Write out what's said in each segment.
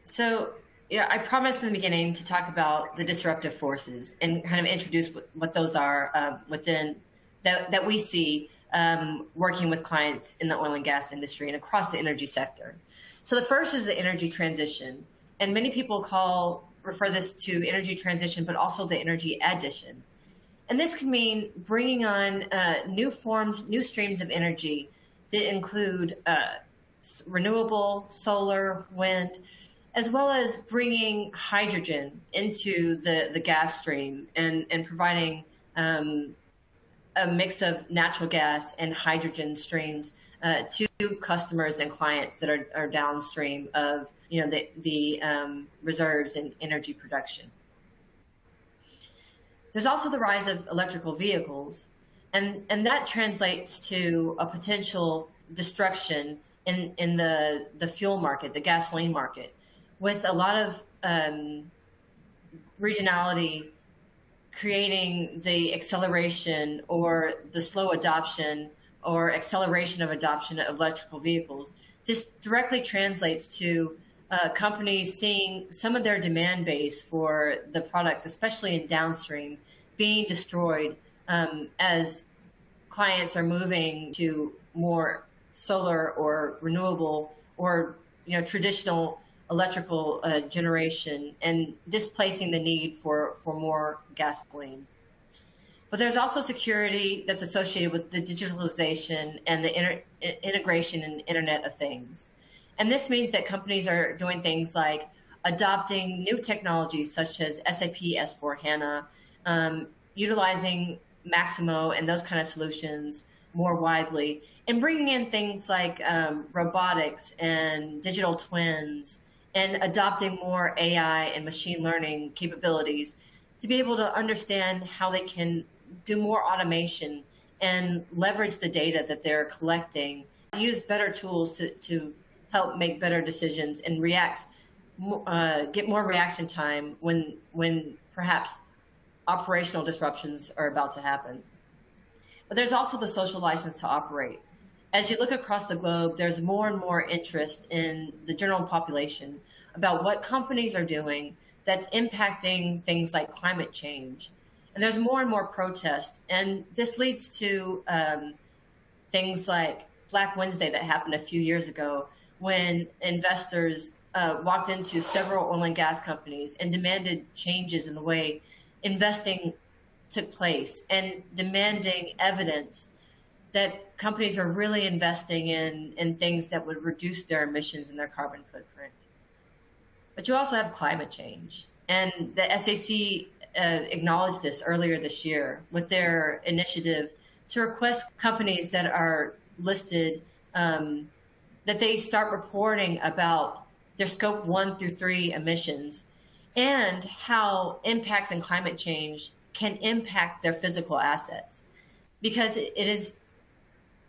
So, yeah, I promised in the beginning to talk about the disruptive forces and kind of introduce what those are within that we see working with clients in the oil and gas industry and across the energy sector. So the first is the energy transition, and many people refer this to energy transition, but also the energy addition. And this can mean bringing on new forms, new streams of energy that include renewable, solar, wind, as well as bringing hydrogen into the gas stream and providing a mix of natural gas and hydrogen streams to customers and clients that are downstream of the reserves in energy production. There's also the rise of electrical vehicles, and that translates to a potential destruction in the fuel market, the gasoline market, with a lot of regionality creating the acceleration or the slow adoption or acceleration of adoption of electrical vehicles. This directly translates to companies seeing some of their demand base for the products, especially in downstream, being destroyed as clients are moving to more solar or renewable or traditional electrical generation and displacing the need for more gasoline. But there's also security that's associated with the digitalization and the integration and Internet of Things. And this means that companies are doing things like adopting new technologies such as SAP S/4HANA, utilizing Maximo and those kind of solutions more widely, and bringing in things like robotics and digital twins, and adopting more AI and machine learning capabilities to be able to understand how they can do more automation and leverage the data that they're collecting, use better tools to help make better decisions and get more reaction time when perhaps operational disruptions are about to happen. But there's also the social license to operate. As you look across the globe, there's more and more interest in the general population about what companies are doing that's impacting things like climate change. And there's more and more protest. And this leads to things like Black Wednesday that happened a few years ago when investors walked into several oil and gas companies and demanded changes in the way investing took place and demanding evidence that companies are really investing in things that would reduce their emissions and their carbon footprint. But you also have climate change. And the SAC acknowledged this earlier this year with their initiative to request companies that are listed that they start reporting about their scope 1 through 3 emissions and how impacts in climate change can impact their physical assets. Because it is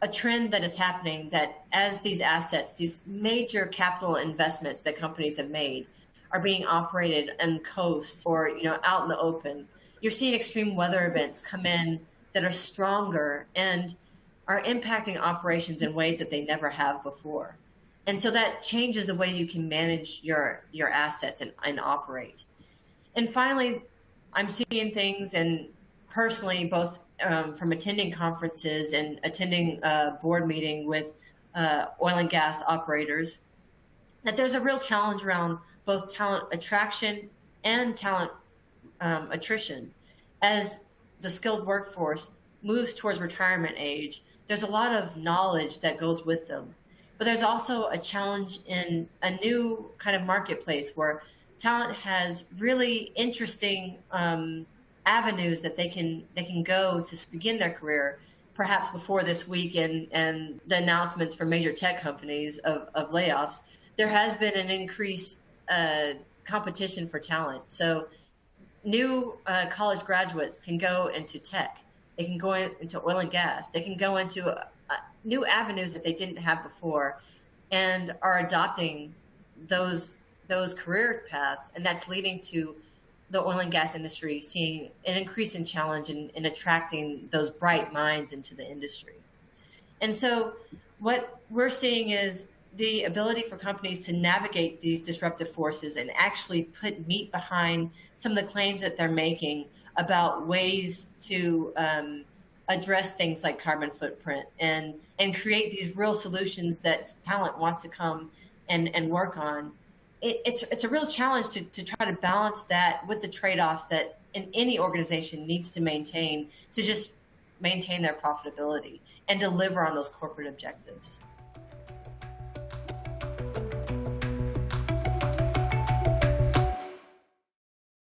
a trend that is happening that as these assets, these major capital investments that companies have made are being operated on coast or out in the open, you're seeing extreme weather events come in that are stronger and are impacting operations in ways that they never have before. And so that changes the way you can manage your assets and operate. And finally, I'm seeing things, and personally, both from attending conferences and attending a board meeting with oil and gas operators, that there's a real challenge around both talent attraction and talent attrition. As the skilled workforce moves towards retirement age, there's a lot of knowledge that goes with them. But there's also a challenge in a new kind of marketplace where talent has really interesting avenues that they can go to begin their career, perhaps before this week and the announcements from major tech companies of layoffs. There has been an increased competition for talent. So new college graduates can go into tech. They can go into oil and gas. They can go into new avenues that they didn't have before and are adopting those career paths. And that's leading to the oil and gas industry seeing an increase in challenge in attracting those bright minds into the industry. And so what we're seeing is the ability for companies to navigate these disruptive forces and actually put meat behind some of the claims that they're making about ways to address things like carbon footprint and create these real solutions that talent wants to come and work on. It's a real challenge to try to balance that with the trade-offs that any organization needs to maintain to just maintain their profitability and deliver on those corporate objectives.